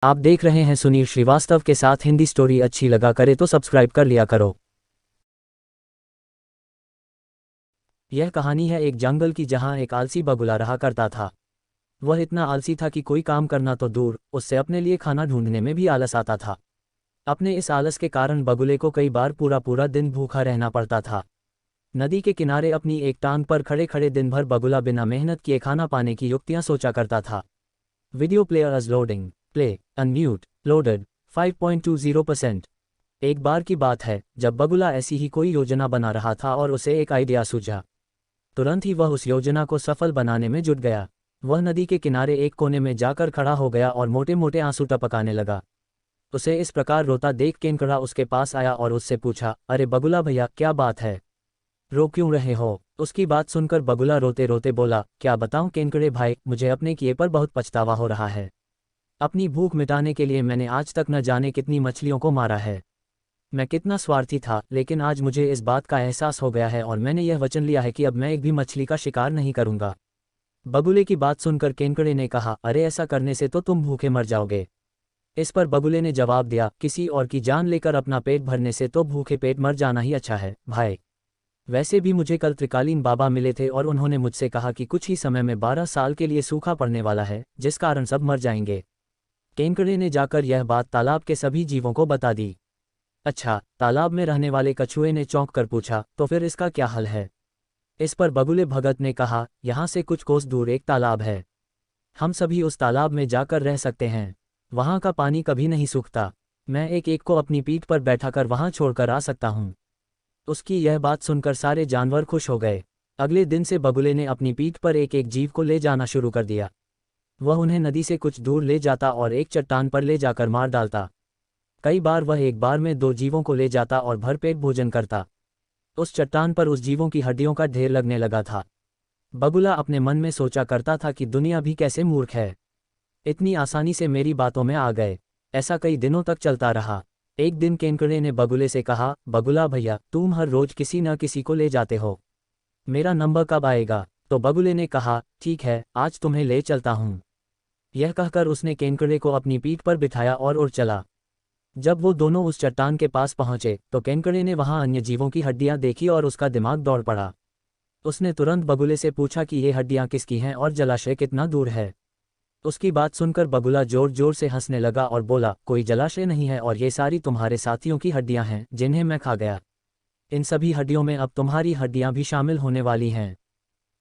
आप देख रहे हैं सुनील श्रीवास्तव के साथ हिंदी स्टोरी। अच्छी लगा करे तो सब्सक्राइब कर लिया करो। यह कहानी है एक जंगल की, जहां एक आलसी बगुला रहा करता था। वह इतना आलसी था कि कोई काम करना तो दूर, उससे अपने लिए खाना ढूंढने में भी आलस आता था। अपने इस आलस के कारण बगुले को कई बार पूरा पूरा दिन भूखा रहना पड़ता था। नदी के किनारे अपनी एक टांग पर खड़े खड़े दिन भर बगुला बिना मेहनत किए खाना पाने की युक्तियां सोचा करता था। Video player is loading. Play unmute loaded 5.20%। एक बार की बात है जब बगुला ऐसी ही कोई योजना बना रहा था और उसे एक आइडिया सूझा। तुरंत ही वह उस योजना को सफल बनाने में जुट गया। वह नदी के किनारे एक कोने में जाकर खड़ा हो गया और मोटे मोटे आंसू टपकाने लगा। उसे इस प्रकार रोता देख केनकड़ा उसके पास आया और उससे पूछा, अरे बगुला भैया, क्या बात है, रो क्यों रहे हो? उसकी बात सुनकर बगुला रोते रोते बोला, क्या बताऊं केनकड़े भाई, मुझे अपने किए पर बहुत पछतावा हो रहा है। अपनी भूख मिटाने के लिए मैंने आज तक न जाने कितनी मछलियों को मारा है। मैं कितना स्वार्थी था, लेकिन आज मुझे इस बात का एहसास हो गया है और मैंने यह वचन लिया है कि अब मैं एक भी मछली का शिकार नहीं करूंगा। बगुले की बात सुनकर केनकड़े ने कहा, अरे ऐसा करने से तो तुम भूखे मर जाओगे। इस पर बगुले ने जवाब दिया, किसी और की जान लेकर अपना पेट भरने से तो भूखे पेट मर जाना ही अच्छा है भाई। वैसे भी मुझे कल त्रिकालीन बाबा मिले थे और उन्होंने मुझसे कहा कि कुछ ही समय में 12 साल के लिए सूखा पड़ने वाला है, जिस कारण सब मर जाएंगे। केनकड़े ने जाकर यह बात तालाब के सभी जीवों को बता दी। अच्छा, तालाब में रहने वाले कछुए ने चौंक कर पूछा, तो फिर इसका क्या हल है? इस पर बगुले भगत ने कहा, यहाँ से कुछ कोस दूर एक तालाब है। हम सभी उस तालाब में जाकर रह सकते हैं। वहाँ का पानी कभी नहीं सूखता। मैं एक एक को अपनी पीठ पर बैठाकर वहाँ छोड़कर आ सकता हूँ। उसकी यह बात सुनकर सारे जानवर खुश हो गए। अगले दिन से बगुले ने अपनी पीठ पर एक एक जीव को ले जाना शुरू कर दिया। वह उन्हें नदी से कुछ दूर ले जाता और एक चट्टान पर ले जाकर मार डालता। कई बार वह एक बार में 2 जीवों को ले जाता और भरपेट भोजन करता। उस चट्टान पर उस जीवों की हड्डियों का ढेर लगने लगा था। बगुला अपने मन में सोचा करता था कि दुनिया भी कैसे मूर्ख है, इतनी आसानी से मेरी बातों में आ गए। ऐसा कई दिनों तक चलता रहा। एक दिन केनकड़े ने बगुले से कहा, बगुला भैया, तुम हर रोज किसी न किसी को ले जाते हो, मेरा नंबर कब आएगा? तो बगुले ने कहा, ठीक है, आज तुम्हें ले चलता हूँ। यह कहकर उसने केनकड़े को अपनी पीठ पर बिठाया और उड़ चला। जब वो दोनों उस चट्टान के पास पहुंचे तो केनकड़े ने वहां अन्य जीवों की हड्डियां देखी और उसका दिमाग दौड़ पड़ा। उसने तुरंत बगुले से पूछा कि ये हड्डियां किसकी हैं और जलाशय कितना दूर है। उसकी बात सुनकर बगुला जोर जोर से हंसने लगा और बोला, कोई जलाशय नहीं है और ये सारी तुम्हारे साथियों की हड्डियां हैं जिन्हें मैं खा गया। इन सभी हड्डियों में अब तुम्हारी हड्डियां भी शामिल होने वाली हैं।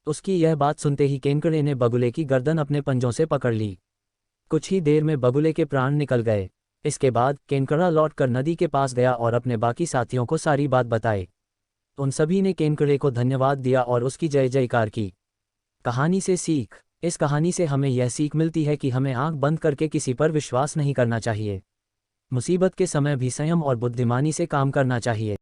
उसकी यह बात सुनते ही केनकड़े ने बगुले की गर्दन अपने पंजों से पकड़ ली। कुछ ही देर में बगुले के प्राण निकल गए। इसके बाद केनकड़ा लौटकर नदी के पास गया और अपने बाकी साथियों को सारी बात बताई। उन सभी ने केनकड़े को धन्यवाद दिया और उसकी जय जयकार की। कहानी से सीख। इस कहानी से हमें यह सीख मिलती है कि हमें आंख बंद करके किसी पर विश्वास नहीं करना चाहिए। मुसीबत के समय भी संयम और बुद्धिमानी से काम करना चाहिए।